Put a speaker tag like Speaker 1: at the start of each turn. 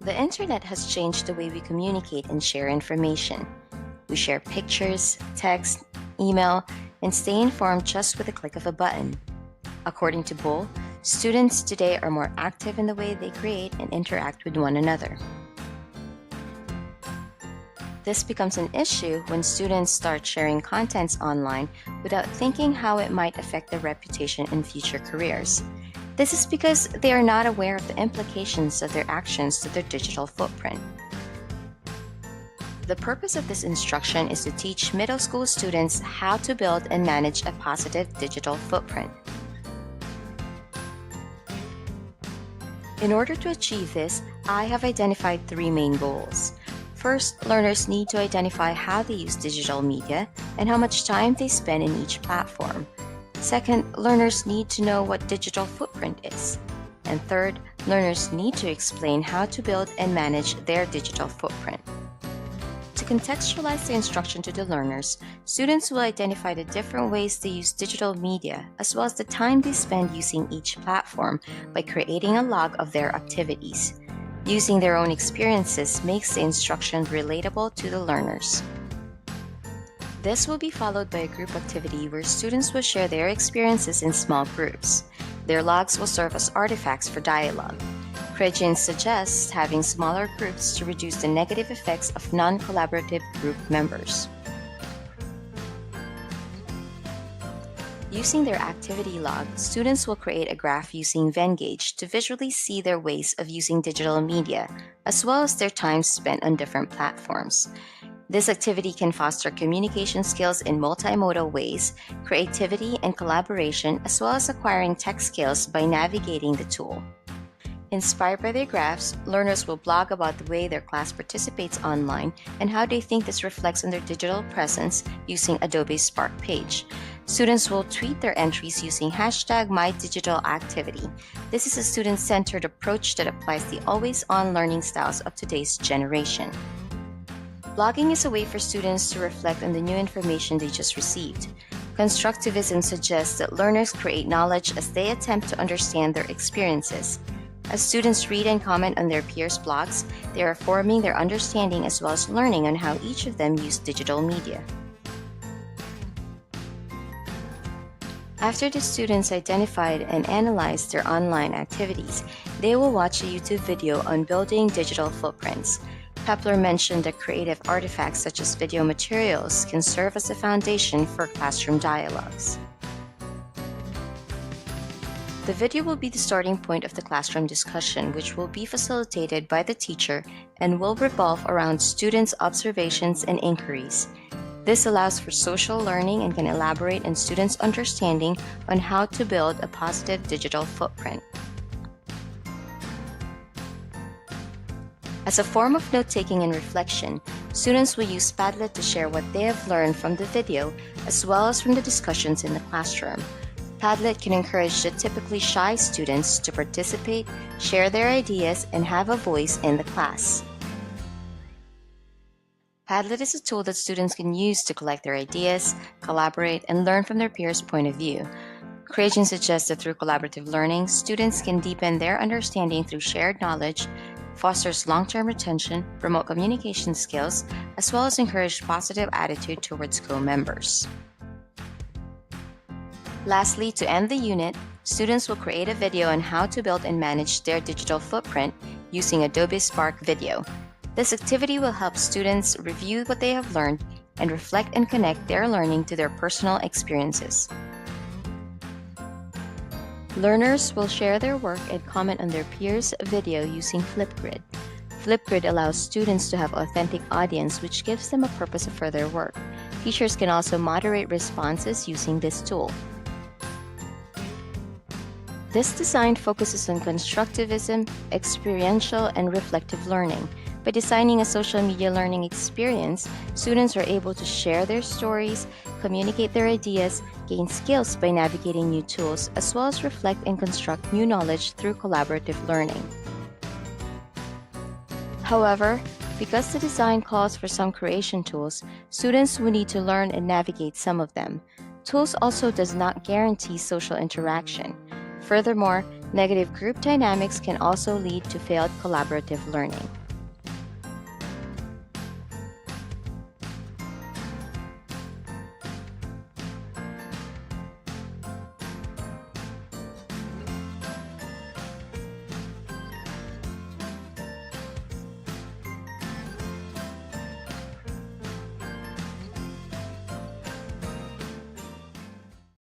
Speaker 1: The internet has changed the way we communicate and share information. We share pictures, text, email, and stay informed just with a click of a button. According to Bull, students today are more active in the way they create and interact with one another. This becomes an issue when students start sharing contents online without thinking how it might affect their reputation in future careers. This is because they are not aware of the implications of their actions to their digital footprint. The purpose of this instruction is to teach middle school students how to build and manage a positive digital footprint. In order to achieve this, I have identified three main goals. First, learners need to identify how they use digital media and how much time they spend in each platform. Second, learners need to know what digital footprint is. And third, learners need to explain how to build and manage their digital footprint. To contextualize the instruction to the learners, students will identify the different ways they use digital media as well as the time they spend using each platform by creating a log of their activities. Using their own experiences makes the instruction relatable to the learners. This will be followed by a group activity where students will share their experiences in small groups. Their logs will serve as artifacts for dialogue. Krejcin suggests having smaller groups to reduce the negative effects of non-collaborative group members. Using their activity log, students will create a graph using Venngage to visually see their ways of using digital media, as well as their time spent on different platforms. This activity can foster communication skills in multimodal ways, creativity and collaboration, as well as acquiring tech skills by navigating the tool. Inspired by their graphs, learners will blog about the way their class participates online and how they think this reflects on their digital presence using Adobe's Spark page. Students will tweet their entries using #MyDigitalActivity. This is a student-centered approach that applies the always-on learning styles of today's generation. Blogging is a way for students to reflect on the new information they just received. Constructivism suggests that learners create knowledge as they attempt to understand their experiences. As students read and comment on their peers' blogs, they are forming their understanding as well as learning on how each of them use digital media. After the students identified and analyzed their online activities, they will watch a YouTube video on building digital footprints. Kepler mentioned that creative artifacts such as video materials can serve as a foundation for classroom dialogues. The video will be the starting point of the classroom discussion, which will be facilitated by the teacher and will revolve around students' observations and inquiries. This allows for social learning and can elaborate on students' understanding on how to build a positive digital footprint. As a form of note-taking and reflection, students will use Padlet to share what they have learned from the video as well as from the discussions in the classroom. Padlet can encourage the typically shy students to participate, share their ideas, and have a voice in the class. Padlet is a tool that students can use to collect their ideas, collaborate, and learn from their peers' point of view. Krejcin suggests that through collaborative learning, students can deepen their understanding through shared knowledge, fosters long-term retention, promote communication skills, as well as encourage positive attitude towards co-members. Lastly, to end the unit, students will create a video on how to build and manage their digital footprint using Adobe Spark Video. This activity will help students review what they have learned and reflect and connect their learning to their personal experiences. Learners will share their work and comment on their peers' video using Flipgrid. Flipgrid allows students to have authentic audience, which gives them a purpose of further work. Teachers can also moderate responses using this tool. This design focuses on constructivism, experiential, and reflective learning. By designing a social media learning experience, students are able to share their stories, communicate their ideas, gain skills by navigating new tools, as well as reflect and construct new knowledge through collaborative learning. However, because the design calls for some creation tools, students will need to learn and navigate some of them. Tools also does not guarantee social interaction. Furthermore, negative group dynamics can also lead to failed collaborative learning.